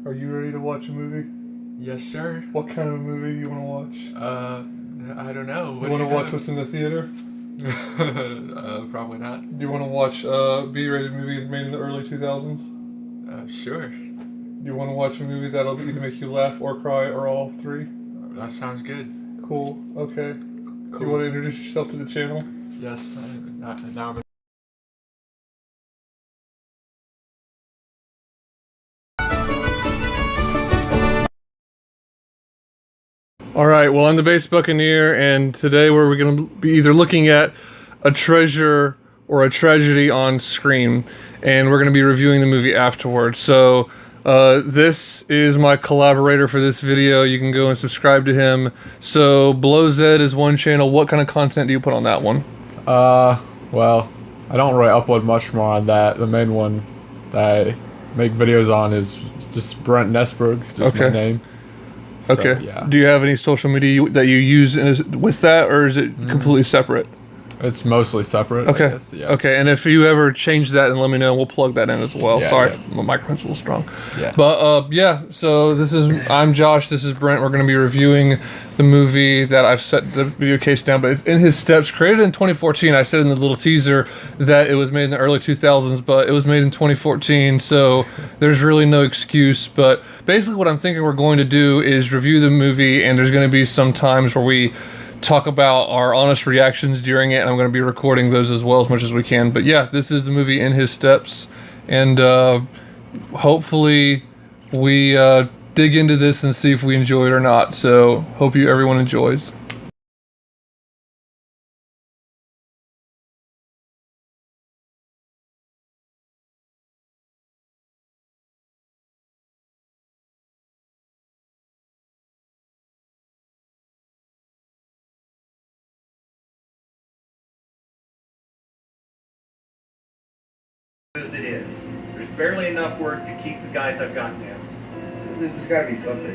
Are you ready to watch a movie? Yes, sir. What kind of a movie do you want to watch? I don't know. You want to watch what's in the theater? Probably not. Do you want to watch B-rated movie made in the early 2000s? Sure. Do you want to watch a movie that'll either make you laugh or cry or all three? That sounds good. Cool. Okay. Cool. Do you want to introduce yourself to the channel? Yes. Now I'm. Alright, well, I'm the Bass Buccaneer, and today we're going to be either looking at a treasure or a tragedy on screen, and we're going to be reviewing the movie afterwards. So, this is my collaborator for this video. You can go and subscribe to him. So, Below Zed is one channel. What kind of content do you put on that one? Well, I don't really upload much more on that. The main one that I make videos on is just Brent Nestberg, just my name. So, Okay. Yeah. Do you have any social media that you use with that, or is it completely separate? It's mostly separate. Okay. I guess, yeah. Okay, and if you ever change that, then let me know. We'll plug that in as well. Yeah, Sorry, yeah. if my microphone's a little strong. Yeah. But yeah. So I'm Josh. This is Brent. We're going to be reviewing the movie that I've set the video case down. But it's In His Steps, created in 2014. I said in the little teaser that it was made in the early 2000s, but it was made in 2014. So there's really no excuse. But basically, what I'm thinking we're going to do is review the movie, and there's going to be some times where we talk about our honest reactions during it, and I'm going to be recording those as well as much as we can. But yeah, this is the movie In His Steps, and hopefully we dig into this and see if we enjoy it or not. So hope everyone enjoys. As it is. There's barely enough work to keep the guys I've got now. There's gotta be something.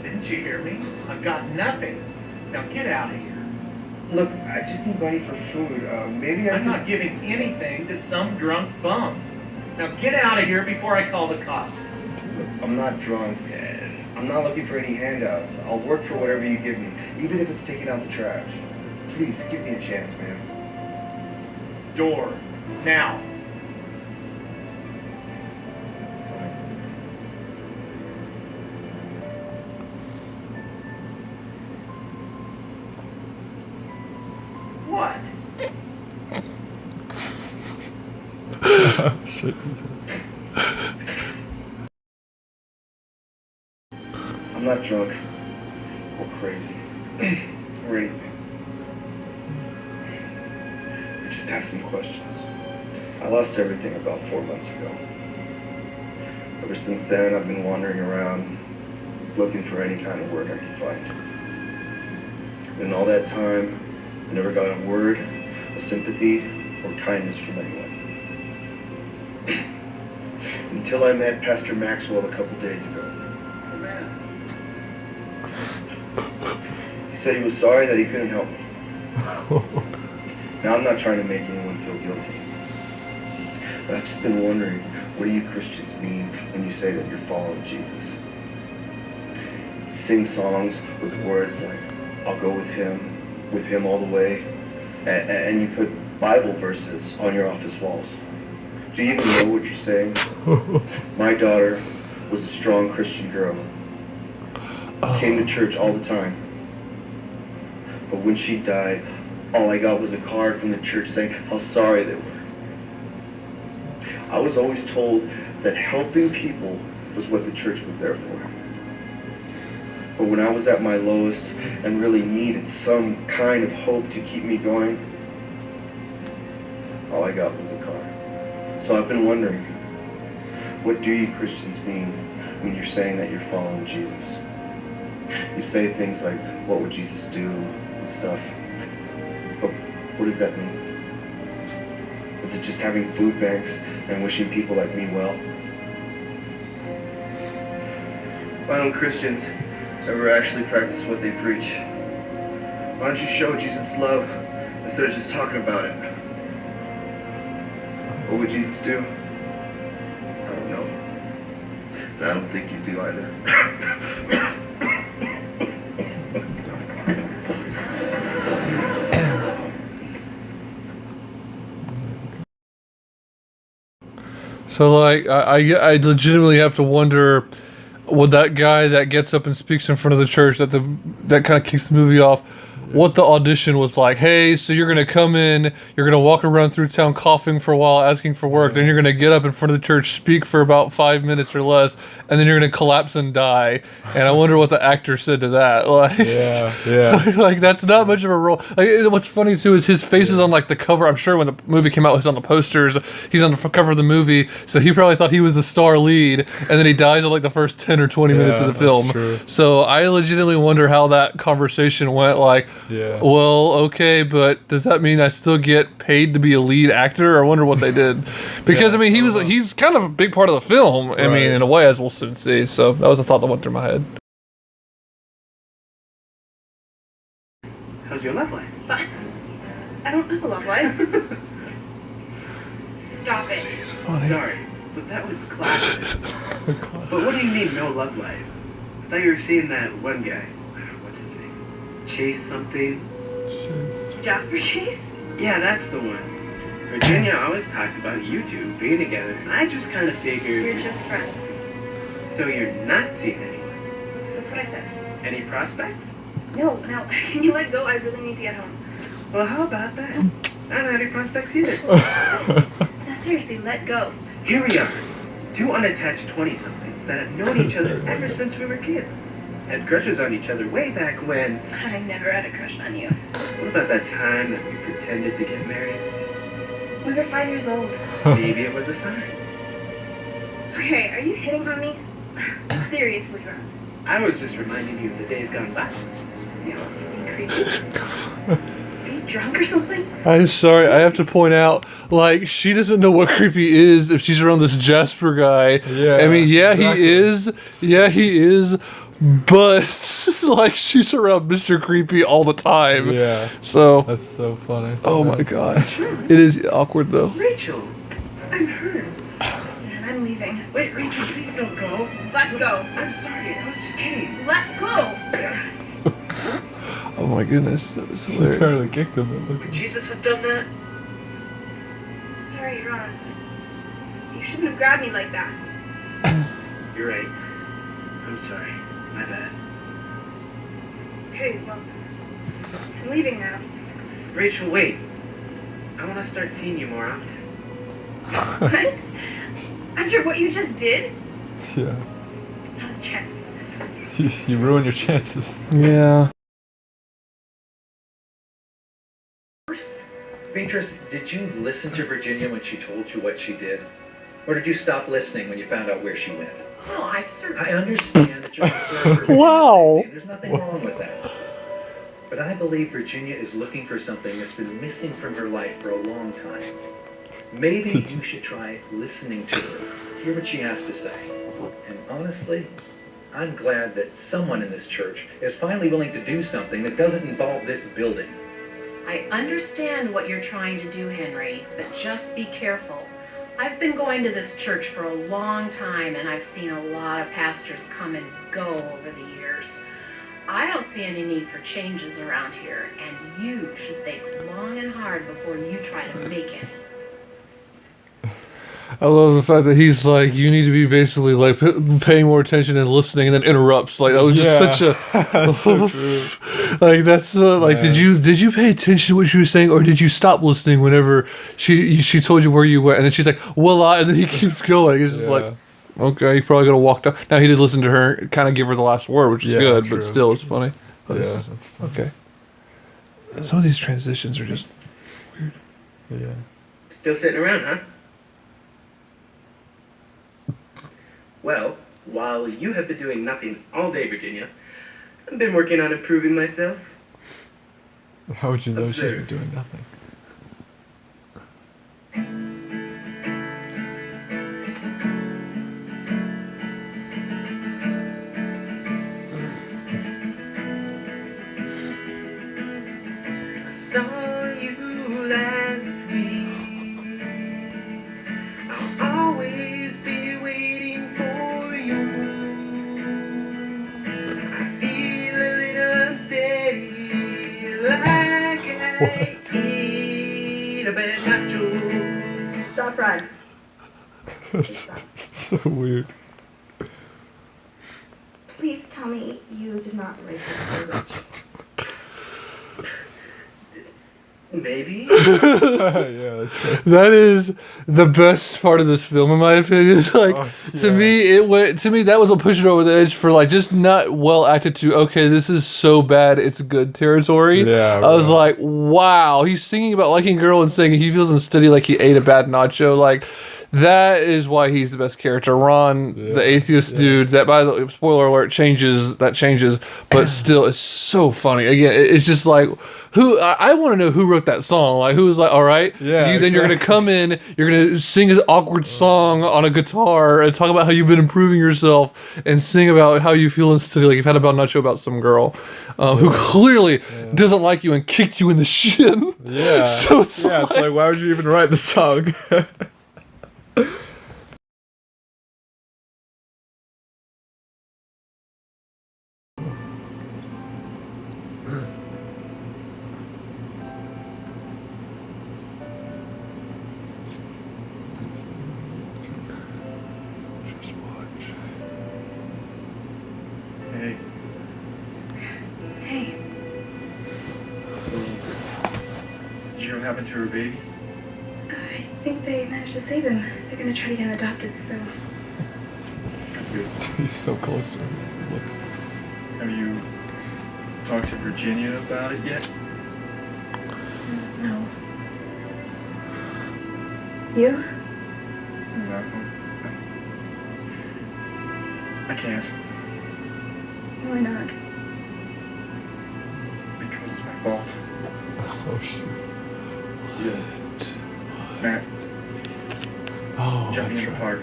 Didn't you hear me? I've got nothing. Now get out of here. Look, I just need money for food. Maybe I'm not giving anything to some drunk bum. Now get out of here before I call the cops. Look, I'm not drunk, and I'm not looking for any handouts. I'll work for whatever you give me, even if it's taking out the trash. Please, give me a chance, man. Door. Now. What? Shit. I'm not drunk or crazy or anything. I just have some questions. I lost everything about 4 months ago. Ever since then, I've been wandering around looking for any kind of work I could find. And in all that time, I never got a word of sympathy or kindness from anyone. Until I met Pastor Maxwell a couple days ago. He said he was sorry that he couldn't help me. Now, I'm not trying to make anyone feel guilty. But I've just been wondering, what do you Christians mean when you say that you're following Jesus? You sing songs with words like, I'll go with him all the way, and you put Bible verses on your office walls. Do you even know what you're saying? My daughter was a strong Christian girl. Came to church all the time. But when she died, all I got was a card from the church saying how sorry they were. I was always told that helping people was what the church was there for. But when I was at my lowest and really needed some kind of hope to keep me going, all I got was a car. So I've been wondering, what do you Christians mean when you're saying that you're following Jesus? You say things like, what would Jesus do and stuff. But what does that mean? Is it just having food banks and wishing people like me well? Why don't Christians ever actually practice what they preach? Why don't you show Jesus' love instead of just talking about it? What would Jesus do? I don't know. And I don't think you do either. So like I legitimately have to wonder, would that guy that gets up and speaks in front of the church that kind of kicks the movie off, what the audition was like? Hey, so you're gonna come in, you're gonna walk around through town coughing for a while, asking for work, then you're gonna get up in front of the church, speak for about 5 minutes or less, and then you're gonna collapse and die. And I wonder what the actor said to that. Like, Yeah. like that's not much of a role. Like, what's funny too is his face is on like the cover. I'm sure when the movie came out, he was on the posters. He's on the cover of the movie, so he probably thought he was the star lead, and then he dies in like the first 10 or 20 minutes of the that's film. true. So I legitimately wonder how that conversation went. Like, Yeah. well, okay, but does that mean I still get paid to be a lead actor? I wonder what they did, because I mean he's kind of a big part of the film. I mean, Right. in a way, as we'll soon see. So that was a thought that went through my head. How's your love life? Fine. I don't have a love life. Stop it. He's funny. Sorry, but that was classic. But what do you mean, no love life? I thought you were seeing that one guy. What's his name? Chase something? Jasper Chase? Yeah, that's the one. Virginia always talks about you two being together, and I just kind of figured... We're just friends. So you're not seeing anyone? That's what I said. Any prospects? No, can you let go? I really need to get home. Well, how about that? I don't have any prospects either. No, seriously, let go. Here we are, two unattached 20-somethings that have known each other ever since we were kids. Had crushes on each other way back when. I never had a crush on you. What about that time that we pretended to get married? We were 5 years old. Maybe it was a sign. Okay, are you hitting on me? Seriously, Ron. I was just reminding you of the days gone by. You're being creepy. Are you drunk or something? I'm sorry, I have to point out, like, she doesn't know what creepy is if she's around this Jasper guy. Yeah, I mean, yeah, exactly. he is. Yeah, he is. But, like, she's around Mr. Creepy all the time. Yeah. So, That's so funny. oh my god. It is awkward, though. Rachel, I'm hurt. And I'm leaving. Wait, Rachel, please don't go. Let go. I'm sorry, I was just kidding. Let go. Oh my goodness, that was She hilarious. apparently kicked him. But Would look. Jesus have done that? Sorry, Ron. You shouldn't have grabbed me like that. You're right. I'm sorry. My bad. Okay, well, I'm leaving now. Rachel, wait. I want to start seeing you more often. What? After what you just did? Yeah. Not a chance. You ruin your chances. Yeah. Beatrice, did you listen to Virginia when she told you what she did? Or did you stop listening when you found out where she went? No, I certainly... I understand that you're concerned for Wow. Virginia's safety, and there's nothing wrong with that. But I believe Virginia is looking for something that's been missing from her life for a long time. Maybe you should try listening to her, hear what she has to say. And honestly, I'm glad that someone in this church is finally willing to do something that doesn't involve this building. I understand what you're trying to do, Henry, but just be careful. I've been going to this church for a long time, and I've seen a lot of pastors come and go over the years. I don't see any need for changes around here, and you should think long and hard before you try to make any. I love the fact that he's like, you need to be basically like paying more attention and listening, and then interrupts. Like that was just such a That's so true. like that's like Yeah. did you pay attention to what she was saying, or did you stop listening whenever she told you where you went, and then she's like, well, and then he keeps going. It's just Yeah. like, okay, you probably gotta walk down. Now he did listen to her, kind of give her the last word, which is Yeah, good, true. but still, it's funny. But Yeah, this is- that's funny. okay. Some of these transitions are just Yeah. Still sitting around, huh? Well, while you have been doing nothing all day, Virginia, I've been working on improving myself. How would you know she's been Observe. doing nothing? I saw you last week. I'll always be waiting for your Stop, Rod. It's so weird. Please tell me you did not rape her, Rich. Maybe. Yeah, that's right. That is the best part of this film, in my opinion. Like, to me, that was what pushed it over the edge for, like, just not well acted to, okay, this is so bad, it's good territory. Yeah, I was like, wow, he's singing about liking a girl and saying he feels unsteady like he ate a bad nacho. Like, that is why he's the best character. Ron, the atheist dude, that, by the way, spoiler alert, changes, but still, it's so funny. Again, it's just like, I want to know who wrote that song. Like, who was like, all right, then you're going to come in, you're going to sing an awkward song on a guitar and talk about how you've been improving yourself and sing about how you feel unsteady, like you've had a bad nacho about some girl who clearly doesn't like you and kicked you in the shin. Yeah. So it's it's like, why would you even write the song? Hey. Hey, So, did you happen to her baby? I think they managed to save him. They're gonna try to get him adopted, so... That's good. He's so close to her. Look. Have you talked to Virginia about it yet? No. You? No. I can't. Why not? Because it's my fault. Oh, shit. Yeah. Matt, Oh, jumping in that's the right. park.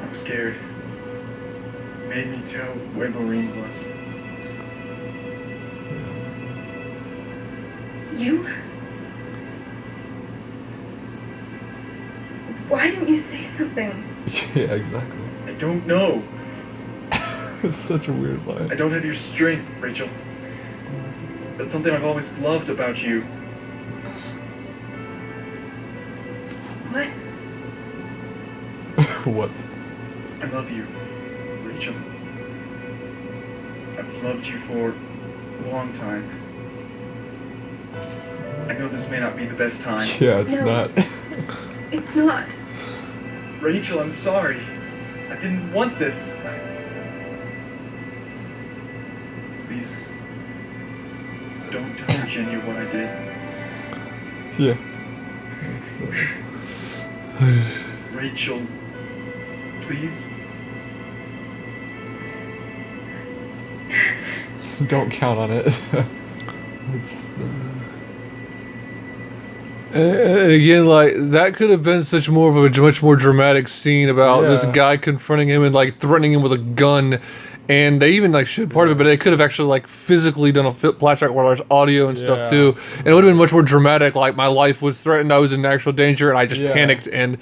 I was scared. Made me tell where Lorene was. You? Why didn't you say something? Yeah, exactly. I don't know. It's such a weird line. I don't have your strength, Rachel. That's something I've always loved about you. What? What? I love you, Rachel. I've loved you for a long time. I know this may not be the best time. Yeah, it's No. not. It's not. Rachel, I'm sorry. I didn't want this. Please, don't tell Virginia what I did. Yeah. Rachel, please. Don't count on it. It's. And again, like, that could have been such more of a much more dramatic scene about this Yeah. guy confronting him and, like, threatening him with a gun. And they even, like, showed part of it, but they could have actually, like, physically done a flashback where there's audio and stuff, Yeah. too. And it would have been much more dramatic, like, my life was threatened, I was in actual danger, and I just Yeah. panicked, and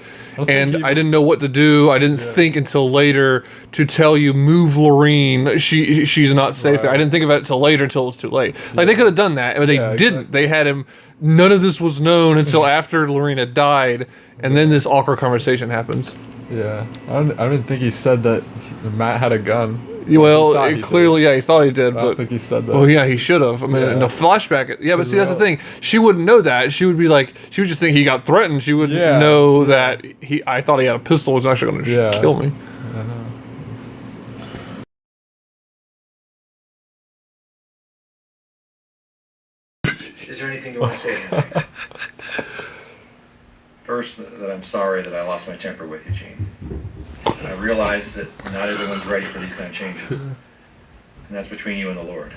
think I didn't know what to do. I didn't think until later to tell you, move Lorene, she's not safe there. I Right. didn't think about it till later, until it was too late. Like, they could have done that, but they Yeah, didn't. exactly. They had him... None of this was known until after Lorena died, and then this awkward conversation happens. Yeah. I didn't think he said that Matt had a gun. Well, thought he it clearly, he thought he did, I don't but think he said that. well, yeah, he should have. I mean, in the flashback, but see, that's the thing. She wouldn't know that. She would be like, she would just think he got threatened. She wouldn't Yeah. know that I thought he had a pistol. Was actually going to Yeah. kill me. I know. Is there anything you want to say, Henry? First, that I'm sorry that I lost my temper with you, Gene. I realize that not everyone's ready for these kind of changes. And that's between you and the Lord.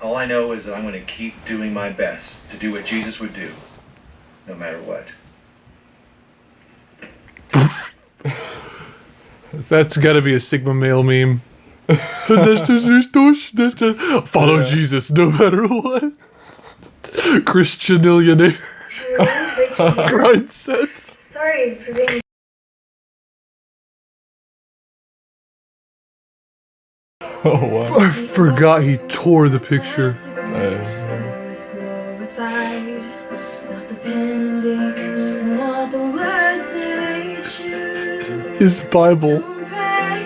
All I know is that I'm going to keep doing my best to do what Jesus would do, no matter what. That's got to be a Sigma male meme. Follow Jesus no matter what. Christian millionaire. Rachel, Grind sets. sorry for being... Oh wow. I forgot he tore the picture. His Bible.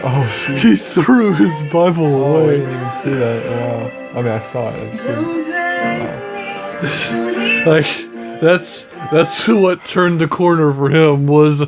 Oh shoot. He threw his Bible Oh, I away. didn't even see that. Wow. I mean, I saw it. I just didn't- Like that's what turned the corner for him was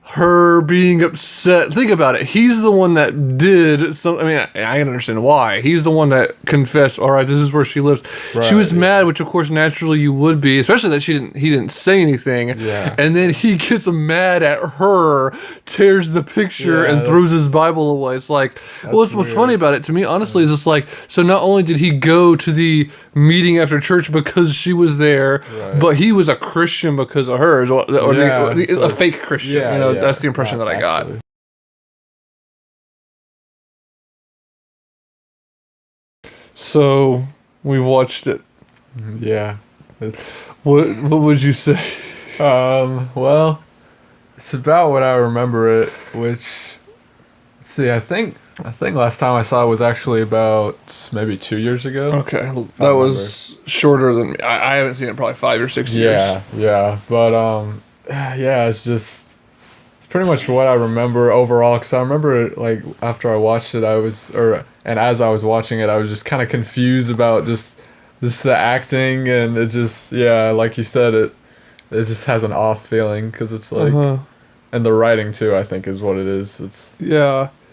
her being upset. Think about it. He's the one that did some. I mean, I can understand why. He's the one that confessed. All right, this is where she lives. Right, she was mad, which of course naturally you would be, especially that he didn't say anything. Yeah. And then he gets mad at her, tears the picture, Yeah, and throws his Bible away. It's like, well, what's weird. funny about it to me, honestly, is it's like, so not only did he go to the meeting after church because she was there, Right. but he was a Christian because of her, or Yeah, so a it's- fake Christian. yeah, You know, yeah, that's the impression that I got. actually. So we watched it. Yeah. It's What would you say? well, it's about what I remember it, which let's see, I think last time I saw it was actually about maybe 2 years ago. Okay, that was shorter than me. I haven't seen it in probably 5 or 6 years. Yeah, but yeah, it's pretty much what I remember overall. Cause I remember like after I watched it, and as I was watching it, I was just kind of confused about just the acting, and it just like you said, it just has an off feeling because it's like, and the writing too, I think is what it is.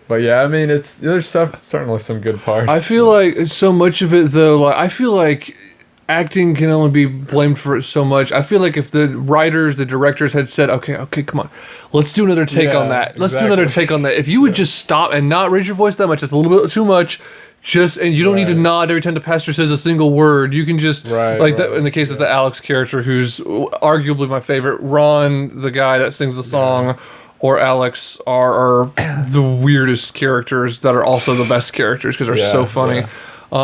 But yeah, I mean, there's certainly some good parts. I feel like so much of it though, like I feel like acting can only be blamed for it so much. I feel like if the writers, the directors had said, okay, come on, let's do another take on that. Let's do another take on that. If you would just stop and not raise your voice that much, that's a little bit too much. And you don't need to nod every time the pastor says a single word. You can just that in the case of the Alex character, who's arguably my favorite. Ron, the guy that sings the song, or Alex are the weirdest characters that are also the best characters because they're so funny. Yeah.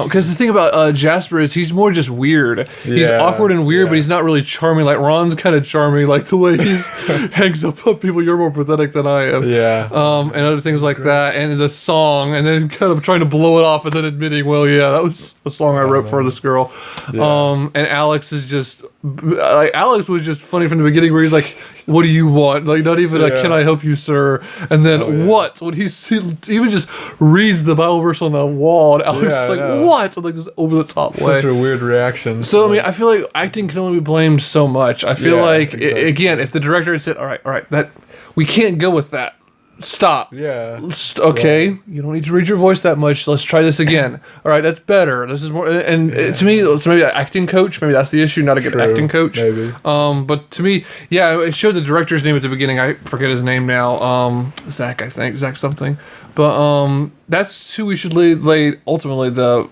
Because the thing about Jasper is he's more just weird. He's awkward and weird, but he's not really charming. Like Ron's kind of charming, like the way he's hangs up on people. You're more pathetic than I am. Yeah. And other things like that, and the song, and then kind of trying to blow it off, and then admitting, well, yeah, that was a song I wrote for this girl. And Alex is just like Alex was just funny from the beginning, where he's like, "What do you want?" Like not even like, "Can I help you, sir?" And then what? When he even just reads the Bible verse on the wall, and Alex is like, what? So like this over the top way. Such a weird reaction. So I mean, I feel like acting can only be blamed so much. I feel like again, if the director had said, "All right, that we can't go with that. Stop. Yeah. Okay, you don't need to read your voice that much. Let's try this again. All right, that's better. This is more." And to me, it's maybe an acting coach. Maybe that's the issue. Not a good acting coach. Maybe. But to me, it showed the director's name at the beginning. I forget his name now. Zach, I think. Zach something. But that's who we should lay ultimately the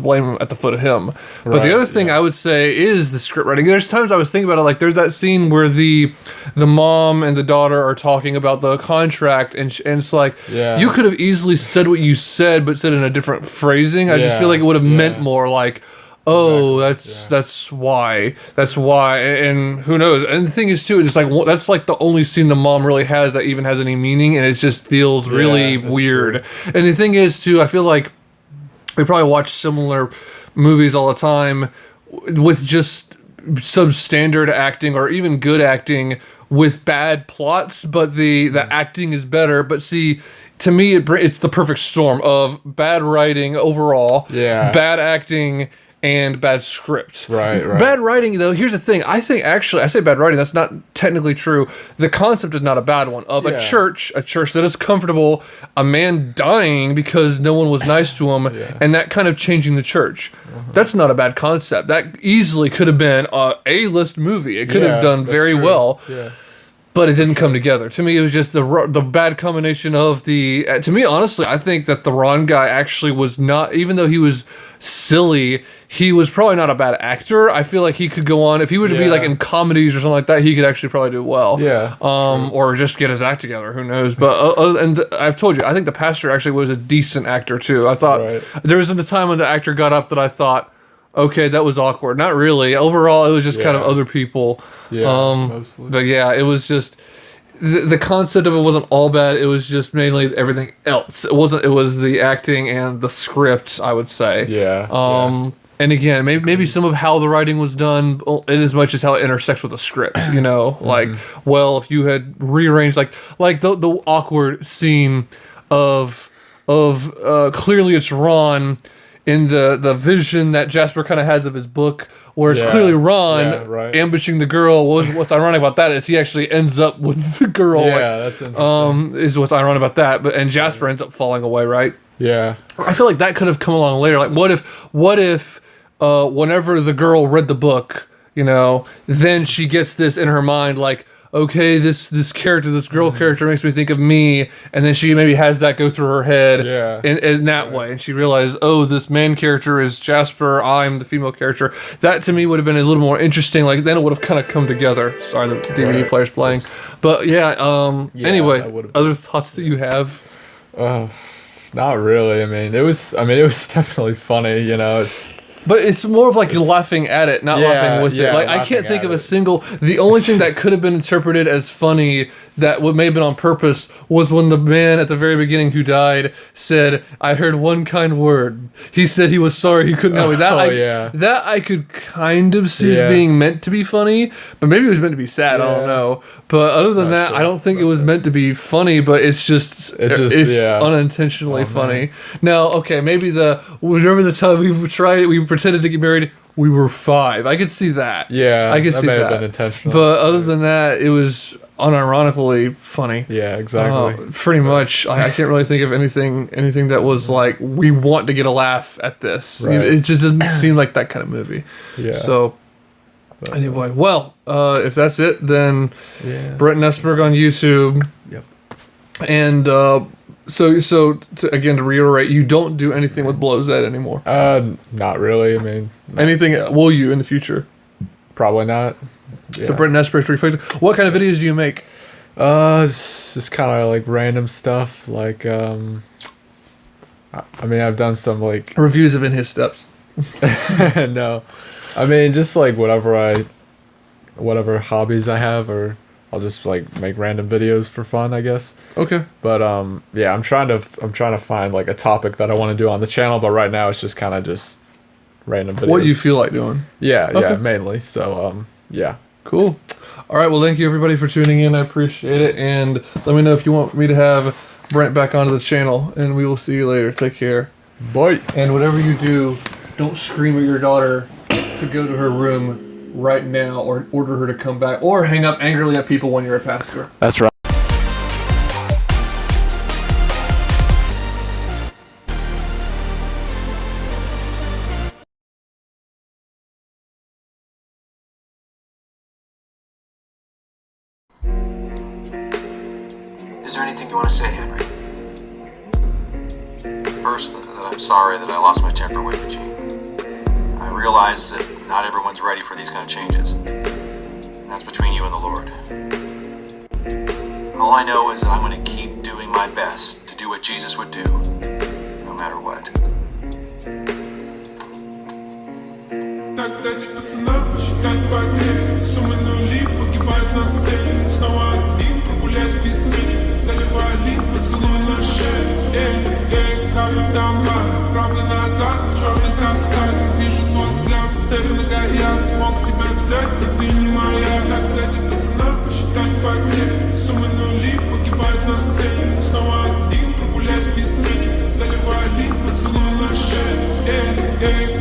blame at the foot of him. But the other thing I would say is the script writing. There's times I was thinking about it, like there's that scene where the mom and the daughter are talking about the contract, and it's like you could have easily said what you said, but said in a different phrasing. I just feel like it would have meant more like, oh, that's why, and who knows? And the thing is too, it's like that's like the only scene the mom really has that even has any meaning, and it just feels really weird. True. And the thing is too, I feel like we probably watch similar movies all the time with just substandard acting or even good acting with bad plots, but the acting is better. But see, to me, it's the perfect storm of bad writing overall, bad acting, and bad script. Right. Bad writing, though, here's the thing. I think actually, I say bad writing, that's not technically true. The concept is not a bad one. Of a church that is comfortable, a man dying because no one was nice to him, and that kind of changing the church. That's not a bad concept. That easily could have been a A-list movie. It could have done very well. Yeah. But it didn't come together. To me, it was just the bad combination of the... to me, honestly, I think that the Ron guy actually was not... Even though he was silly, he was probably not a bad actor. I feel like he could go on... If he were to be like in comedies or something like that, he could actually probably do well. Yeah. Or just get his act together. Who knows? But and I've told you, I think the pastor actually was a decent actor, too. I thought... There was a time when the actor got up that I thought... Okay, that was awkward. Not really. Overall, it was just kind of other people. Yeah, mostly. But yeah, it was just... the concept of it wasn't all bad. It was just mainly everything else. It wasn't. It was the acting and the script, I would say. Yeah. And again, maybe some of how the writing was done, in as much as how it intersects with the script. You know, like, well, if you had rearranged, like the awkward scene of clearly it's Ron in the vision that Jasper kind of has of his book, where it's clearly Ron ambushing the girl. What's ironic about that is he actually ends up with the girl. Yeah, that's interesting. Is what's ironic about that. And Jasper ends up falling away, right? Yeah. I feel like that could have come along later. Like, what if whenever the girl read the book, you know, then she gets this in her mind, like, okay, this girl character makes me think of me, and then she maybe has that go through her head in that way, and she realizes, oh, this man character is Jasper, I'm the female character. That to me would have been a little more interesting. Like, then it would have kind of come together. Sorry, the DVD player's playing, but anyway, other thoughts that you have? Not really. I mean, it was definitely funny, you know. But it's more of like you're laughing at it, not laughing with it. Like, I can't think of a single. The only thing that could have been interpreted as funny, that may have been on purpose, was when the man at the very beginning who died said, "I heard one kind word." He said he was sorry he couldn't help me. That I could kind of see as being meant to be funny, but maybe it was meant to be sad. I don't know. But other than that, I don't think it was meant to be funny. But it's unintentionally funny. Now, okay, maybe whenever the time we pretended to get married, we were 5. I could see that. Yeah, I could see may that. have been intentional. But other than that, it was unironically funny. Yeah, exactly. Pretty much. I can't really think of anything that was like, we want to get a laugh at this. Right. It just doesn't seem like that kind of movie. Yeah. So anyway, well, if that's it, then Brent Nestberg on YouTube. Yep. And again, to reiterate, you don't do anything with Blow's Ed anymore. Not really. I mean, anything? Will you in the future? Probably not. So Brent Nestberg's reflecting. What kind of videos do you make? It's just kind of like random stuff. Like, I mean, I've done some like reviews of In His Steps. No, I mean, just like whatever hobbies I have, or I'll just like make random videos for fun, I guess. Okay. But yeah, I'm trying to find like a topic that I want to do on the channel, but right now it's just kind of just random videos. What you feel like doing? Yeah, mainly. So yeah. Cool. All right. Well, thank you everybody for tuning in. I appreciate it, and let me know if you want me to have Brent back onto the channel, and we will see you later. Take care. Bye. And whatever you do, don't scream at your daughter to go to her room right now, or order her to come back, or hang up angrily at people when you're a pastor. That's right. Is there anything you want to say, Henry? First, that I'm sorry that I lost my temper with you, Gene. I realize that not everyone's ready for these kind of changes. And that's between you and the Lord. All I know is that I'm going to keep doing my best to do what Jesus would do, no matter what. Так дайте пацанам посчитать потери. Суммы нули погибают на сцене. Снова один прогуляюсь без тени. Заливаю лик, поцелуй на шею. Капли дома, правда назад, черный каскад. Вижу твой взгляд, стены горят. Мог тебя взять, но ты не моя. Так дайте пацанам посчитать потери. Суммы нули погибают на сцене. Снова один прогуляюсь без тени. Заливаю лик, поцелуй на шею.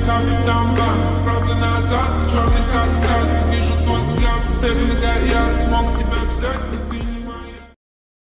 Капли дома, правда назад, черный каскад. Вижу твой взгляд, стены горят. Мог тебя взять, но ты